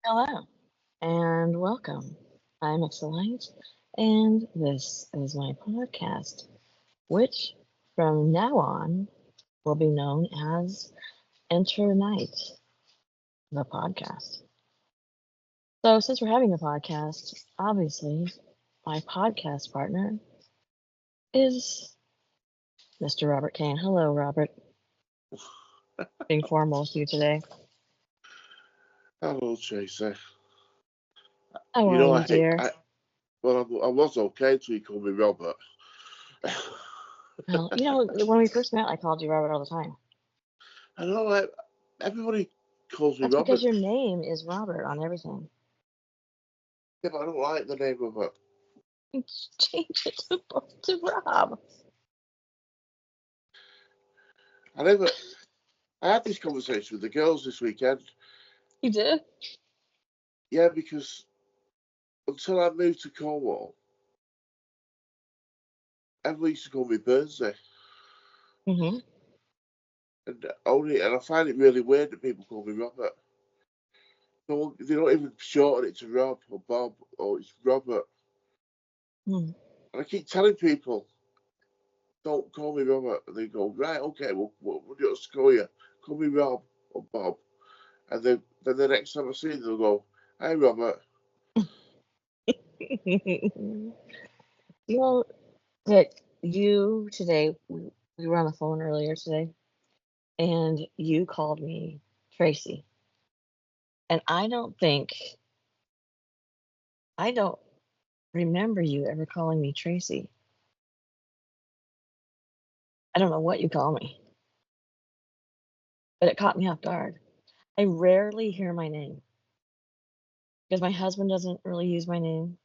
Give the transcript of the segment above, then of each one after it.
Hello and welcome. I'm Excellent, and this is my podcast, which from now on will be known as Enter Night, the podcast. So, since we're having a podcast, obviously my podcast partner is Mr. Robert Kane. Hello, Robert. Being formal with you today. Hello, Tracy. How You are know, you, dear? I was okay till you called me Robert. Well, when we first met, I called you Robert all the time. I know, like, everybody calls me That's because Robert. your name is Robert on everything. Yeah, but I don't like the name Robert. Change it to Rob. I never. I had this conversation with the girls this weekend. You did? Yeah, because until I moved to Cornwall, everyone used to call me Burnsy, Mm-hmm. and I find it really weird that people call me Robert. No, they don't even shorten it to Rob or Bob or it's Robert. Hmm. And I keep telling people, don't call me Robert. And they go, right, okay, we'll just call you. Call me Rob or Bob. And then the next time I see them, they'll go, hey, Robert. Well, that you today, we were on the phone earlier today, and you called me Tracy. And I don't remember you ever calling me Tracy. I don't know what you call me, but it caught me off guard. I rarely hear my name because my husband doesn't really use my name.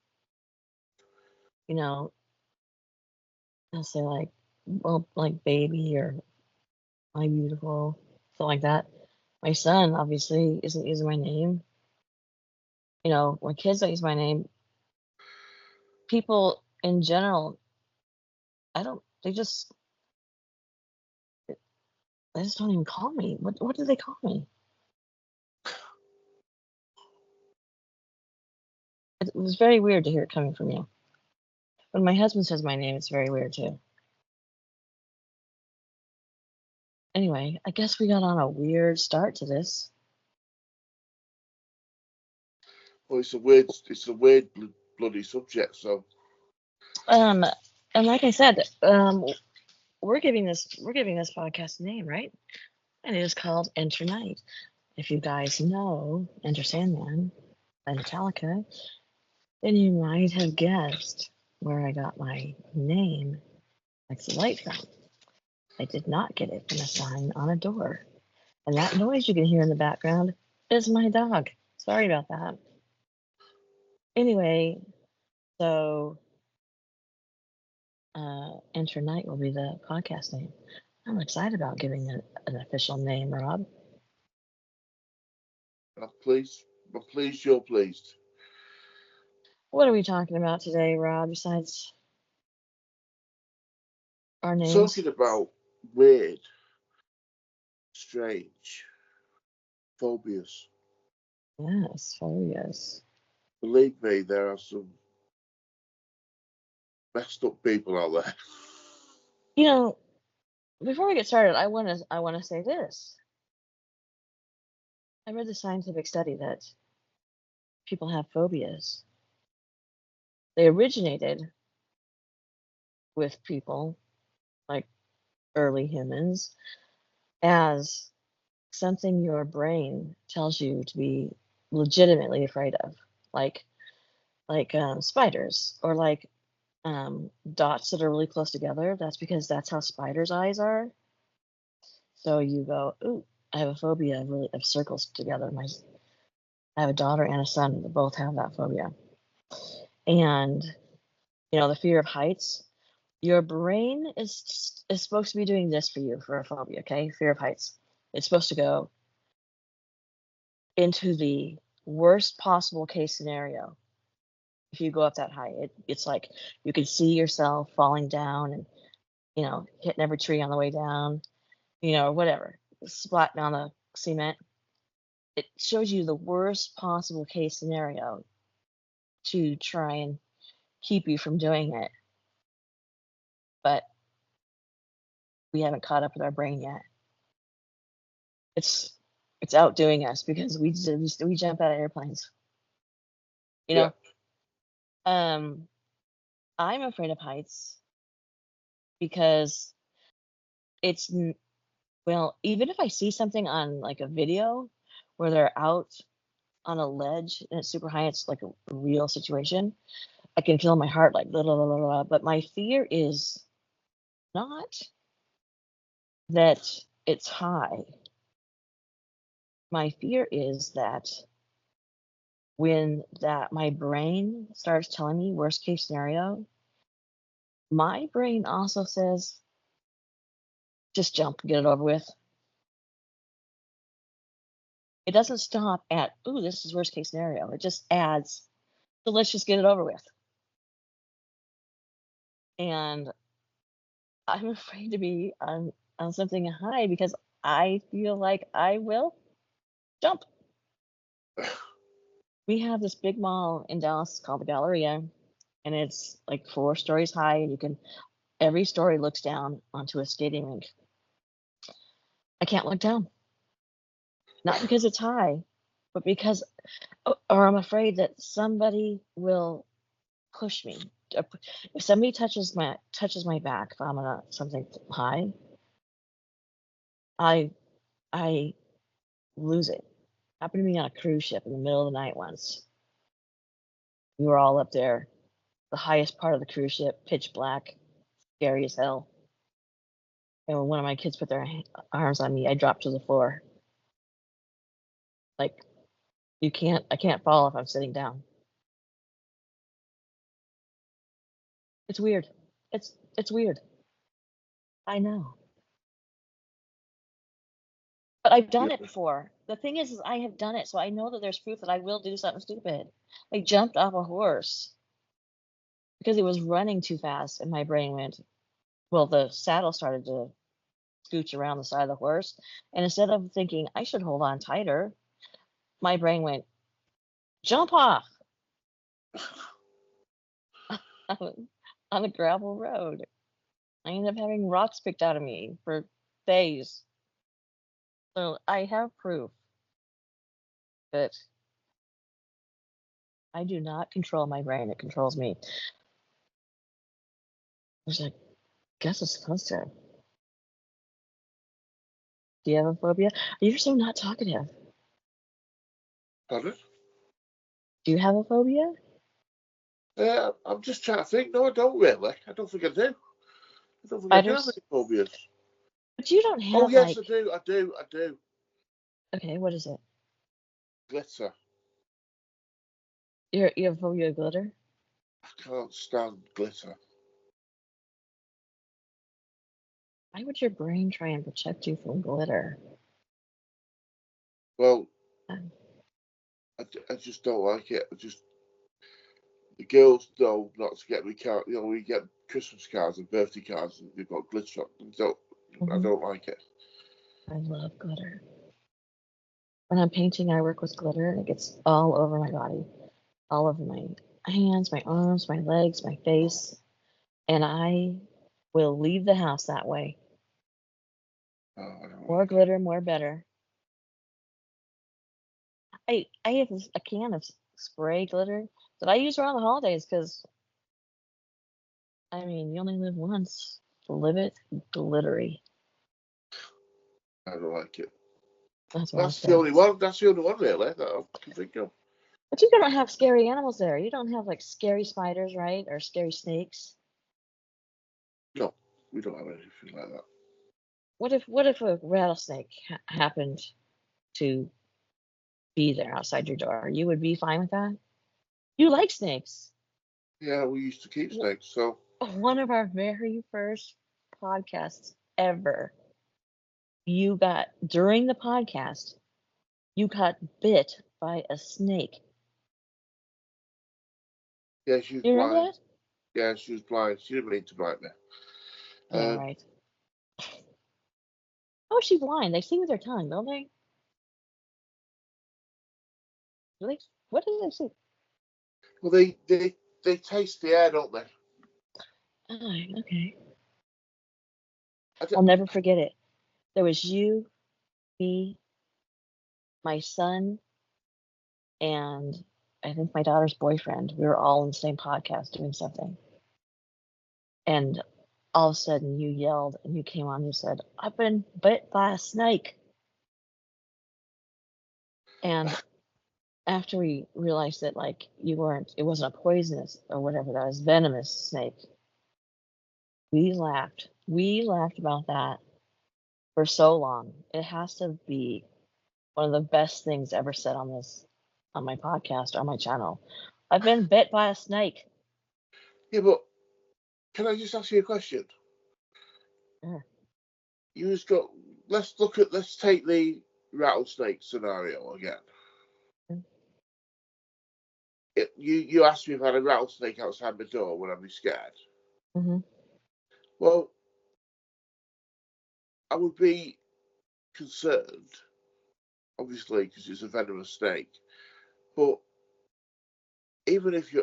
You know, I'll say like, well, like baby or my beautiful, something like that. My son obviously isn't using my name. When kids don't use my name, people in general, I don't, they just don't even call me. What do they call me? It was very weird to hear it coming from you. When my husband says my name, it's very weird too. Anyway, I guess we got on a weird start to this. Well, it's a weird bloody subject. So, Um, and like I said, we're giving this podcast a name, right? And it is called Enter Night. If you guys know Enter Sandman by Metallica, then you might have guessed where I got my name, like the light from. I did not get it from a sign on a door. And that noise you can hear in the background is my dog. Sorry about that. Anyway, so Enter Night will be the podcast name. I'm excited about giving it an official name, Rob. I'm pleased you're pleased. What are we talking about today, Rob, besides our names? Talking about weird, strange, phobias. Yes, Phobias. Believe me, there are some messed up people out there. You know, before we get started, I wanna say this. I read the scientific study that people have phobias. They originated with people, like early humans, as something your brain tells you to be legitimately afraid of, like spiders or like dots that are really close together. That's because that's how spiders' eyes are. So you go, ooh, I have a phobia of circles together. I have a daughter and a son that both have that phobia. And the fear of heights. Your brain is supposed to be doing this for you for a phobia, okay? Fear of heights. It's supposed to go into the worst possible case scenario. If you go up that high, it's like you can see yourself falling down and hitting every tree on the way down, or whatever, splatting on the cement. it shows you the worst possible case scenario to try and keep you from doing it. But we haven't caught up with our brain yet. It's outdoing us because we jump out of airplanes. You Yeah. know, I'm afraid of heights because it's well, even if I see something on like a video where they're out on a ledge and it's super high, it's like a real situation. I can feel my heart like blah, blah, blah, blah, blah. But my fear is not that it's high. My fear is that when that my brain starts telling me worst case scenario, my brain also says just jump, get it over with. It doesn't stop at, ooh, this is worst case scenario. It just adds, so let's just get it over with. And I'm afraid to be on something high because I feel like I will jump. We have this big mall in Dallas called the Galleria, and it's like 4 stories high, and you can every story looks down onto a skating rink. I can't look down, not because it's high, but because, or I'm afraid that somebody will push me. If somebody touches my back, if I'm on something high, I I lose it. Happened to me on a cruise ship in the middle of the night once. We were all up there, the highest part of the cruise ship, pitch black, scary as hell. And when one of my kids put their arms on me, I dropped to the floor. Like I can't fall if I'm sitting down. It's weird. It's weird. I know. But I've done Yeah. it before. The thing is I have done it, so I know that there's proof that I will do something stupid. I jumped off a horse because it was running too fast, and my brain went, well, the saddle started to scooch around the side of the horse, and instead of thinking I should hold on tighter, my brain went, jump off on a gravel road. I ended up having rocks picked out of me for days. So I have proof that I do not control my brain, it controls me. Which I guess it's supposed to. Do you have a phobia? You're so not talkative. Pardon? Do you have a phobia? I'm just trying to think. No, I don't really. I don't think I do. I don't think I do have Spiders? any phobias. But you don't Oh have yes, like, I do. I do. I do. okay, what is it? Glitter. You have a phobia of glitter? I can't stand glitter. Why would your brain try and protect you from glitter? Well, Um, I just don't like it. The girls know not to get me card. You know, we get Christmas cards and birthday cards, and they've got glitter on them. I mhm. don't like it. I love glitter. When I'm painting, I work with glitter and it gets all over my body, all over my hands, my arms, my legs, my face. And I will leave the house that way. Oh, I don't More like it. glitter, more better. I have a can of spray glitter that I use around the holidays because, I mean, you only live once. Live it glittery. I don't like it. That's what I That's the say. only one. That's the only one really that I can think of. But you don't have scary animals there. You don't have like scary spiders, right? Or scary snakes. No, we don't have anything like that. What if a rattlesnake happened to be there outside your door? You would be fine with that? You like snakes. Yeah, we used to keep W- snakes, so One of our very first podcasts ever, you got, during the podcast, you got bit by a snake. yeah, she was You remember blind. that? Yeah, she was blind. She didn't mean to bite me. Yeah, Um, right. How is she blind? They see with their tongue, don't they? Like, what did I say? Well, they taste the air, don't they? Oh, okay. I I'll don't, never forget it. There was you, me, my son, and I think my daughter's boyfriend. We were all in the same podcast doing something. And all of a sudden you yelled and you came on and you said, I've been bit by a snake. And after we realized that like it wasn't a poisonous or whatever, that was venomous snake, we laughed. We laughed about that for so long. It has to be one of the best things ever said on my podcast, on my channel. I've been bit by a snake. yeah, but can I just ask you a question? Yeah. You just got. Let's take the rattlesnake scenario again. You asked me if I had a rattlesnake outside my door, would I be scared? Mm-hmm. Well, I would be concerned, obviously, because it's a venomous snake. But even if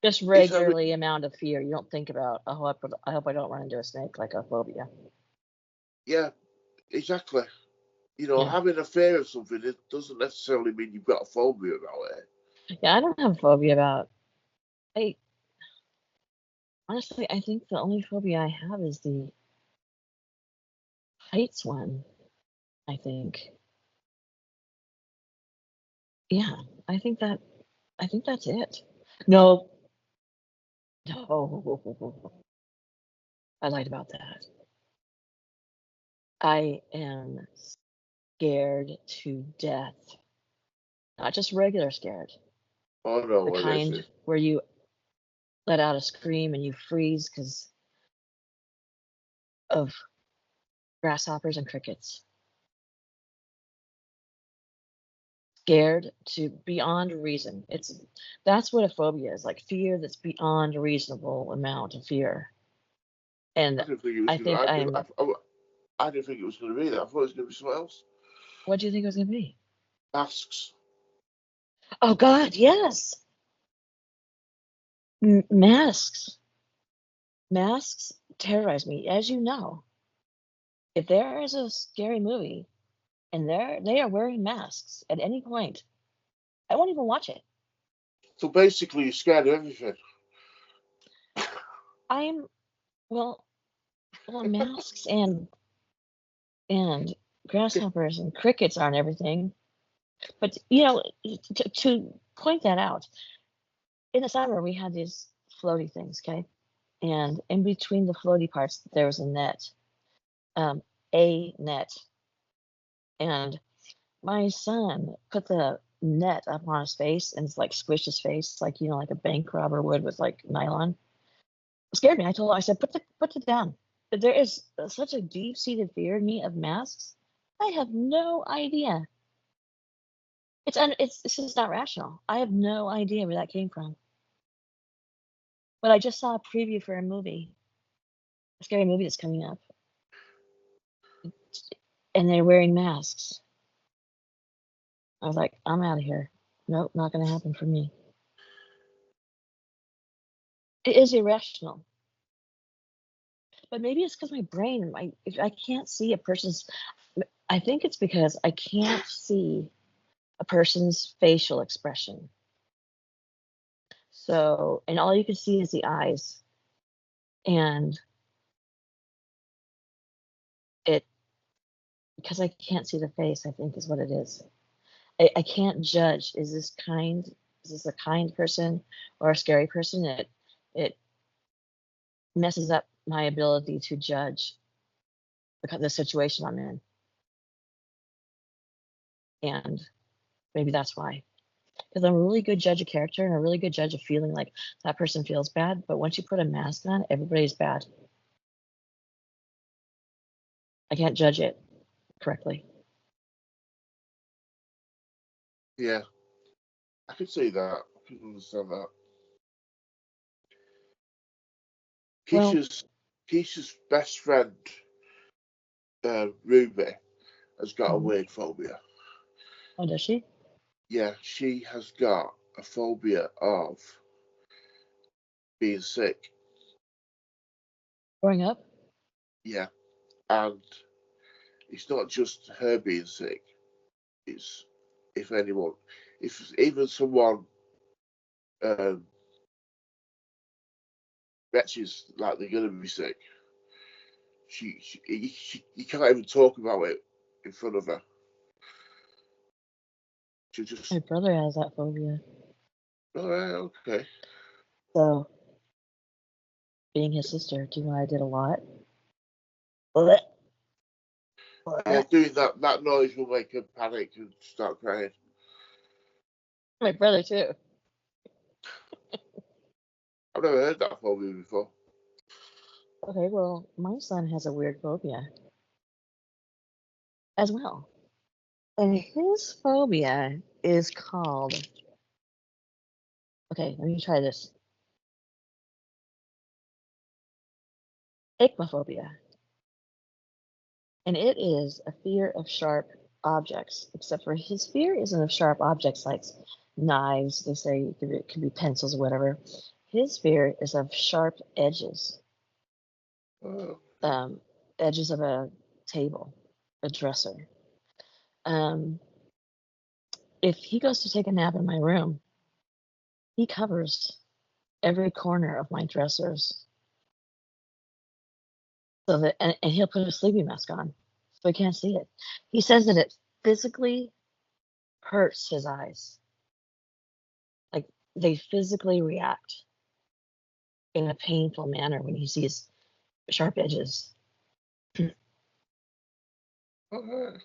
Just it's having, regularly amount of fear. You don't think about, oh, I hope I don't run into a snake, like a phobia. yeah, exactly. Yeah. Having a fear of something, it doesn't necessarily mean you've got a phobia about it. Yeah, I don't have a phobia about. I honestly, I think the only phobia I have is the heights one. I think. Yeah, I think that. I think that's it. No, no, I lied about that. I am scared to death. Not just regular scared. Oh no, The what is kind it? where you let out a scream and you freeze because of grasshoppers and crickets. Scared to beyond reason. That's what a phobia is, like fear that's beyond a reasonable amount of fear. I And didn't think it was I gonna. think I'm. I didn't think it was gonna be that. I thought it was gonna be something else. What do you think it was gonna be? Masks. Oh God, yes, masks. Masks terrorize me, as you know. If there is a scary movie and they are wearing masks at any point, I won't even watch it. So basically, you're scared of everything. I'm well, masks and grasshoppers and crickets aren't everything. But to point that out, in the summer we had these floaty things, okay, and in between the floaty parts there was um, a net, and my son put the net up on his face and like squished his face like like a bank robber would with like nylon. It scared me. I told him, I said, put it down. But there is such a deep seated fear in me of masks. I have no idea. It's just not rational. I have no idea where that came from. But I just saw a preview for a scary movie that's coming up, and they're wearing masks. I was like, I'm out of here. Nope, not going to happen for me. It is irrational, but maybe it's because my brain, if I can't see a person's. I think it's because I can't see a person's facial expression. So, and all you can see is the eyes, and it because I can't see the face, I think is what it is. I can't judge. Is this kind? Is this a kind person or a scary person? It messes up my ability to judge the situation I'm in, and maybe that's why. Because I'm a really good judge of character and a really good judge of feeling like that person feels bad. But once you put a mask on, everybody's bad. I can't judge it correctly. Yeah, I can see that. I can understand that. Well, Keisha's best friend, Ruby, has got a mhm. weird phobia. Oh, does she? Yeah, she has got a phobia of being sick. Growing up? Yeah, and it's not just her being sick. It's if anyone, if even someone retches like they're gonna be sick, you can't even talk about it in front of her. She just, My brother has that phobia. all right, okay. So, being his sister, do you know what I did a lot? Blech, Yeah, blech. doing that noise will make her panic and start crying. My brother, too. I've never heard that phobia before. Okay, well, my son has a weird phobia as well. And his phobia is called, okay, let me try this. Ichnophobia. And it is a fear of sharp objects, except for his fear isn't of sharp objects like knives, they say it could be pencils or whatever. His fear is of sharp edges, Oh, um, edges of a table, a dresser. Um, if he goes to take a nap in my room, he covers every corner of my dressers so that, and he'll put a sleeping mask on so he can't see it. He says that it physically hurts his eyes. Like they physically react in a painful manner when he sees sharp edges. all right.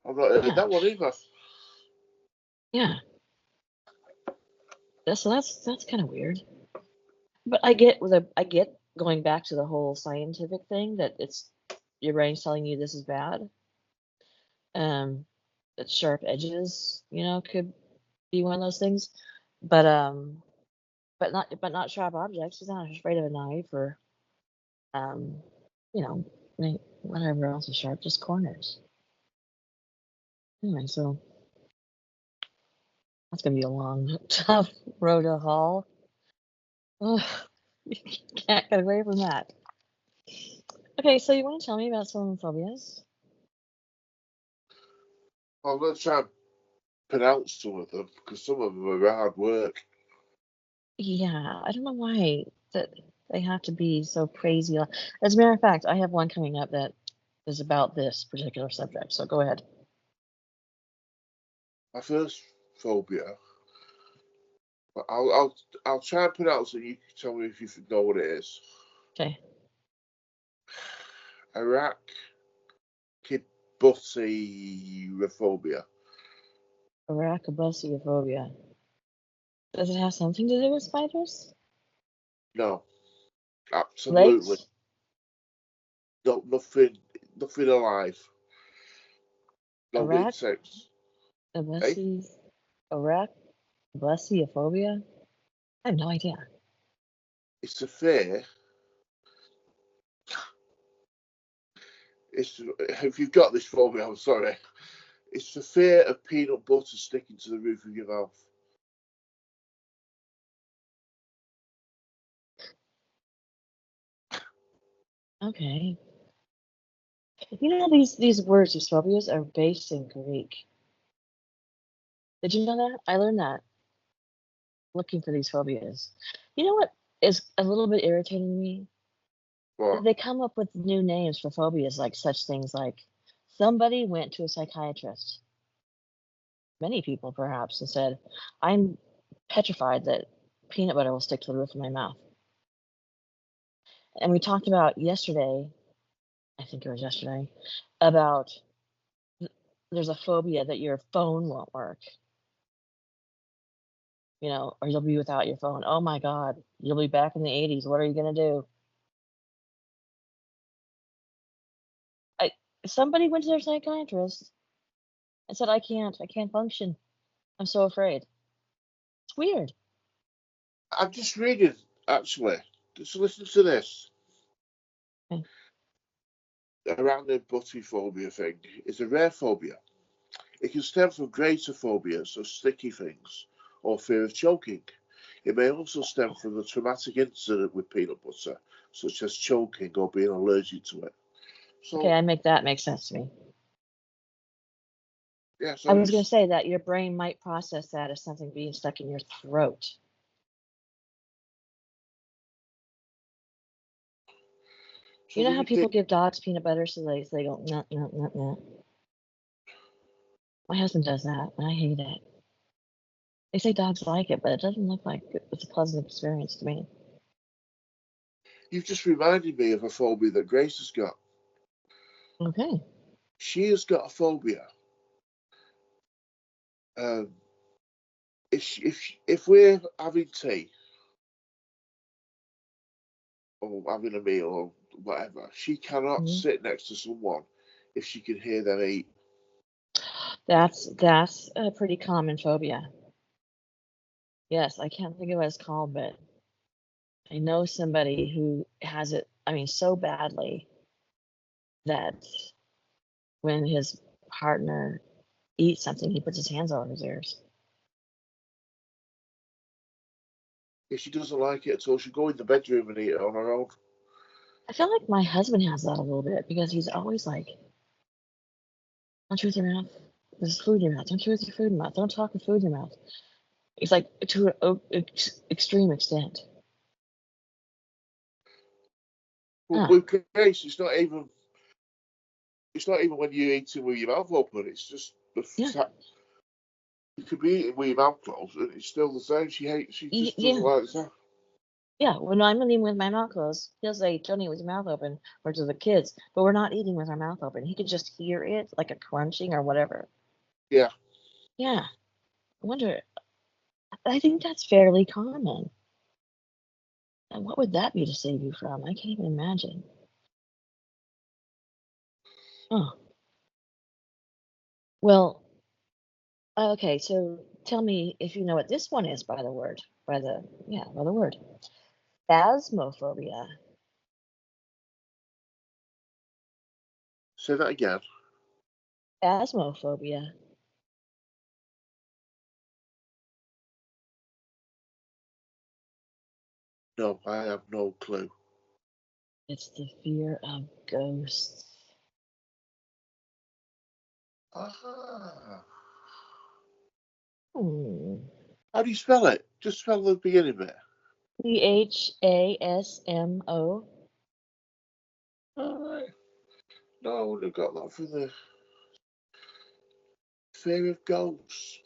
I've not heard Yeah, that one either. yeah. That's kind of weird. But I get going back to the whole scientific thing that it's your brain's telling you this is bad. Um, that sharp edges, could be one of those things. But not sharp objects. He's not afraid of a knife or um, you know, whatever else is sharp, just corners. Anyway, so that's gonna be a long, tough road to haul. Ugh, you can't get away from that. Okay, so you want to tell me about some phobias? I'm going to try and pronounce some of them because some of them are hard work. Yeah, I don't know why that they have to be so crazy. As a matter of fact, I have one coming up that is about this particular subject. So go ahead. My first phobia, but I'll try and pronounce it. You can tell me if you know what it is. Okay, Arachidothyrophobia. arachnophobia. Does it have something to do with spiders? No, absolutely Legs? no, nothing alive. No Arach? insects. Eh? Abesi? Arachnophobia? I have no idea. It's a fear. If you've got this phobia, I'm sorry. It's the fear of peanut butter sticking to the roof of your mouth. Okay. You know these words, these phobias, are based in Greek. Did you know that? I learned that looking for these phobias. You know what is a little bit irritating to me? What? They come up with new names for phobias, like such things like somebody went to a psychiatrist, many people perhaps, and said, I'm petrified that peanut butter will stick to the roof of my mouth. And we talked about yesterday, I think it was yesterday, about there's a phobia that your phone won't work, or you'll be without your phone. Oh my God, you'll be back in the 80s. What are you going to do? I Somebody went to their psychiatrist and said, I can't function. I'm so afraid. It's weird. I'm just reading, actually. Just listen to this. Okay. Arachnophobia thing is a rare phobia. It can stem from greater phobias of sticky things or fear of choking. It may also stem from a traumatic incident with peanut butter, such as choking or being allergic to it. Okay, So, that makes sense to me. yeah, I so was going to it's, say that your brain might process that as something being stuck in your throat. so You know do how you think people give dogs peanut butter so they go, nut, nut, nut, nut. My husband does that, and I hate it. They say dogs like it, but it doesn't look like it's a pleasant experience to me. you've just reminded me of a phobia that Grace has got? Okay. She has got a phobia. Um, if we're having tea or having a meal or whatever, she cannot Mhm. sit next to someone if she can hear them eat. That's a pretty common phobia. Yes, I can't think of what it's called, but I know somebody who has it, I mean, so badly that when his partner eats something, he puts his hands over his ears. If she doesn't like it at all, she'll go in the bedroom and eat it on her own. I feel like my husband has that a little bit because he's always like, don't chew with your mouth. There's food in your mouth. Don't chew with your food in your mouth. Don't talk with food in your mouth. It's like to an extreme extent. But Huh. with Grace, it's not even when you're eating with your mouth open. It's just the Yeah. fact you could be eating with your mouth closed and it's still the same. She just doesn't Yeah. like the sound. Yeah. When I'm eating with my mouth closed, he'll say, don't eat with your mouth open, or to the kids, but we're not eating with our mouth open. He could just hear it, like a crunching or whatever. Yeah. Yeah. I wonder, I think that's fairly common. And what would that be to save you from? I can't even imagine. Oh, well, okay, so tell me if you know what this one is by the word, by the word. Phasmophobia. Say that again. Phasmophobia. No, I have no clue. It's the fear of ghosts. Ah. Hmm. How do you spell it? Just spell the beginning bit. Phasmo. Alright. No, I wouldn't have got that from the fear of ghosts.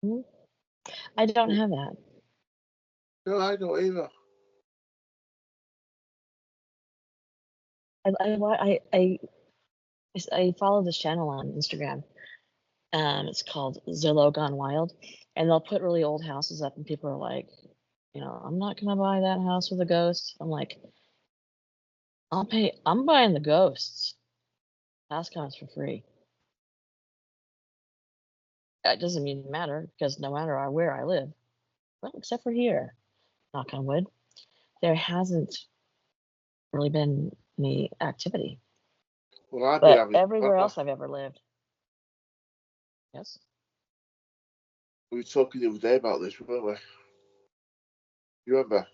Hmm? I don't But, have that. no, I don't either. I follow this channel on Instagram. It's called Zillow Gone Wild, and they'll put really old houses up, and people are like, I'm not gonna buy that house with a ghost. I'm like, I'm buying the ghosts. House comes for free. That doesn't even matter because no matter where I live, well, except for here, knock on wood, there hasn't really been any activity. Well, I've been But having. everywhere else I've ever lived, yes, We were talking the other day about this, weren't we? You remember?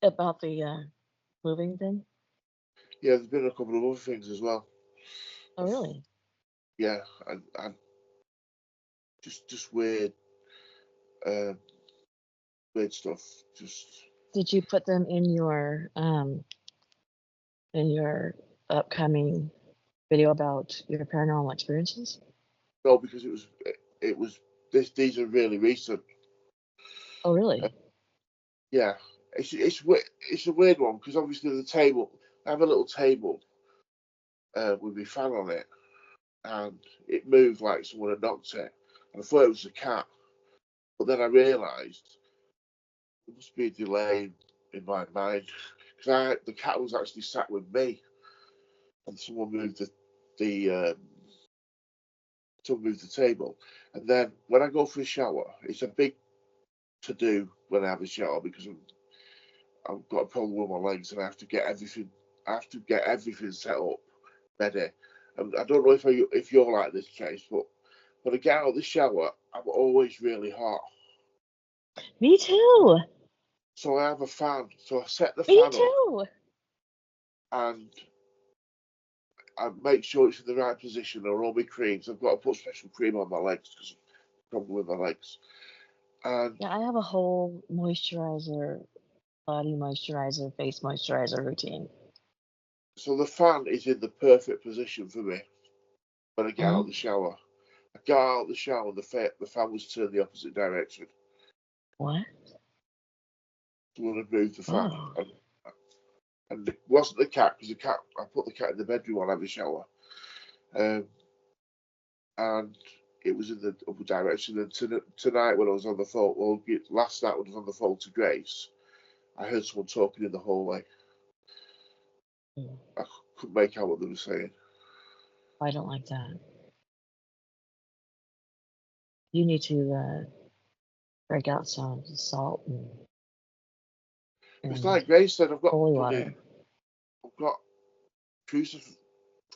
about the moving thing. Yeah, there's been a couple of other things as well. Oh, really? Yeah, and just weird, uh, weird stuff. Just Did you put them in your upcoming video about your paranormal experiences? no, because it was this. These are really recent. Oh, Uh, really? yeah, it's a weird one because obviously the table. I have a little table with my fan on it, and it moved like someone had knocked it, and I thought it was a cat. But then I realised there must be a delay in my mind because the cat was actually sat with me, and someone moved the table, and then when I go for a shower, it's a big to do when I have a shower because I've got a problem with my legs and I have to get everything set up ready, And I don't know if you're like this, Trace, but when I get out of the shower, I'm always really hot. Me too. So I have a fan. So I set the Me fan up too. and I make sure it's in the right position. I roll my creams. I've got to put special cream on my legs because of the problem with my legs. And Yeah, I have a whole moisturizer, body moisturizer, face moisturizer routine. so the fan is in the perfect position for me when I get out of the shower. I got out of the shower and the fan was turned the opposite direction. What? Someone had moved the fan. Oh. And it wasn't the cat, because I put the cat in the bedroom while I have a shower. And it was in the other direction. And tonight when I was on the phone, well, last night when I was on the phone to Grace, I heard someone talking in the hallway. I couldn't make out what they were saying. I don't like that. You need to break out some salt and It's like Grace said, I've got holy water.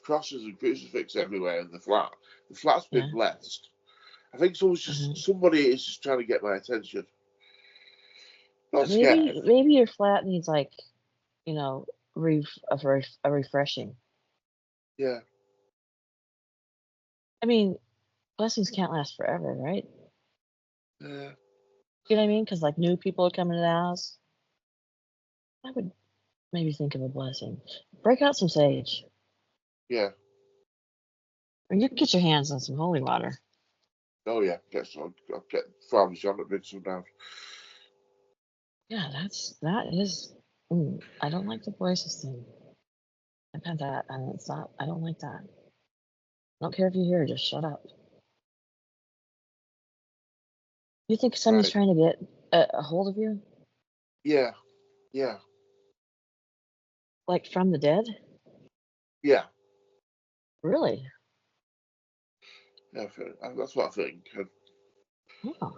crosses and crucifix everywhere in the flat. The flat's been Yeah. blessed. I think somebody is just trying to get my attention. Not scared. Maybe your flat needs like, a refreshing. Yeah. I mean, blessings can't last forever, right? Yeah. You know what I mean? Because like new people are coming to the house. I would maybe think of a blessing. Break out some sage. Yeah. Or you can get your hands on some holy water. Oh yeah. I'll get Farmer John to bring some down. Yeah, that is. I don't like the voices thing. I've had that, and it's not. I don't like that. I don't care if you hear. Just shut up. You think somebody's Right. trying to get a hold of you? Yeah. Yeah. Like from the dead? Yeah. Really? Yeah. That's what I think. Oh.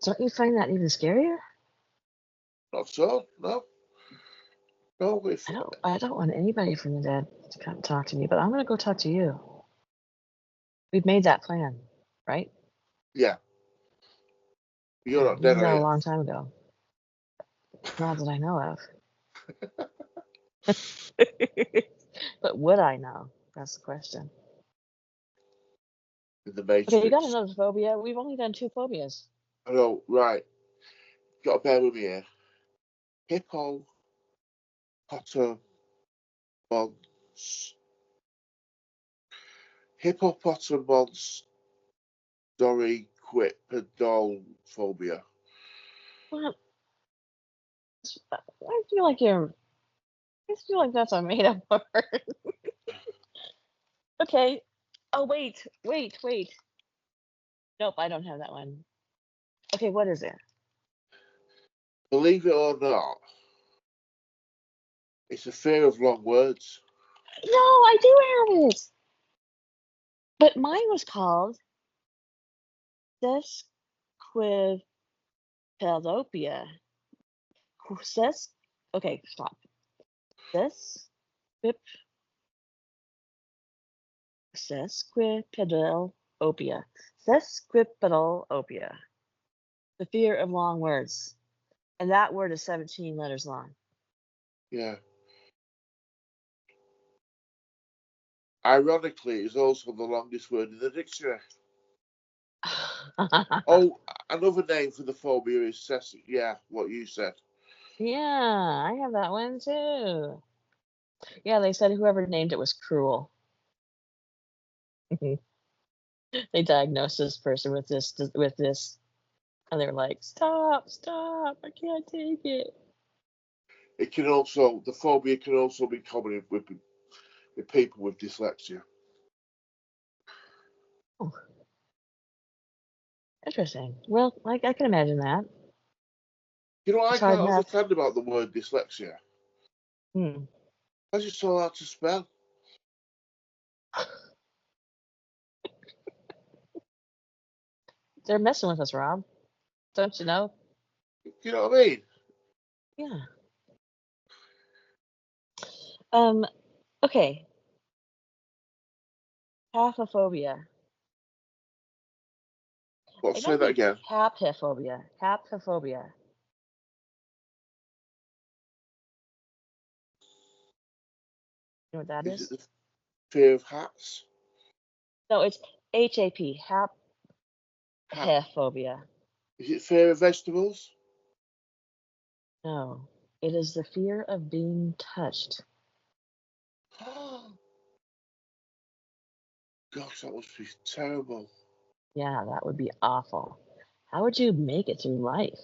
Don't you find that even scarier? Not so. No. No. I don't want anybody from the dead to come talk to me, but I'm gonna go talk to you. We've made that plan, right? Yeah. You're Yeah, not we dead, did are that a you? long time ago. Not that I know of. But would I know? That's the question. In the Okay, you got Matrix. another phobia. We've only done 2 phobias. I know. Right. Got to bear with me here. Hippopotamus. Hippopotamus phobia. Well, I feel like that's a made up word. Okay. Oh wait. Nope, I don't have that one. Okay, what is it? Believe it or not, it's a fear of long words. No, I do have it. But mine was called sesquipedalopia. Okay, stop. Sesquip sesquipedalopia. Sesquipedalopia. The fear of long words. And that word is 17 letters long. Yeah. Ironically, it's also the longest word in the dictionary. Oh, another name for the phobia is yeah, what you said. Yeah, I have that one too. Yeah, they said whoever named it was cruel. They diagnosed this person with this, and they were like, "Stop, I can't take it." The phobia can also be common with people with dyslexia. Oh, interesting. Well, I can imagine that. You know what I It's hard can't enough. understand about the word dyslexia? Hmm. Why is it so hard to spell? They're messing with us, Rob. Don't you know? You know what I mean? Yeah. Okay. Haphophobia. Well, It say might that be again. haphophobia. Haphophobia. You know what that Is it is? the fear of hats? No, it's HAP. Hat. Haphophobia. Is it fear of vegetables? No, it is the fear of being touched. Gosh, that must be terrible. Yeah, that would be awful. How would you make it through life?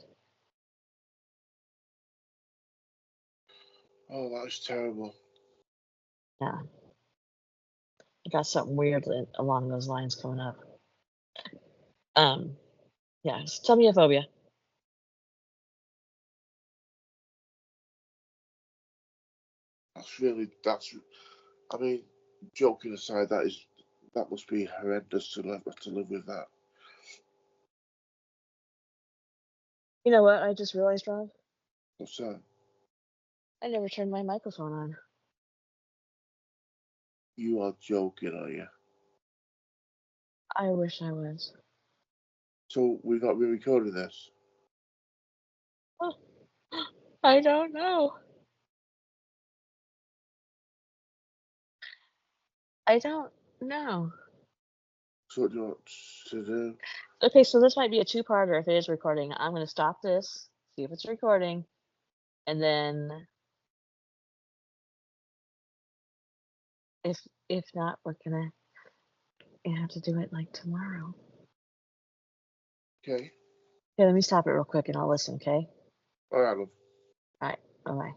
Oh, that is terrible. Yeah, I got something weird along those lines coming up. Yeah, tell me a phobia. That's, I mean, joking aside, that must be horrendous to live with that. You know what I just realized, Rob? What's that? I never turned my microphone on. You are joking, are you? I wish I was. So we've not been recording this? Oh, I don't know. I don't know. So what do you want to do? Okay, so this might be a two-parter if it is recording. I'm going to stop this, see if it's recording, and then if not, we're gonna have to do it like tomorrow. Okay. Okay, let me stop it real quick and I'll listen, okay? All right, love. All right, bye-bye.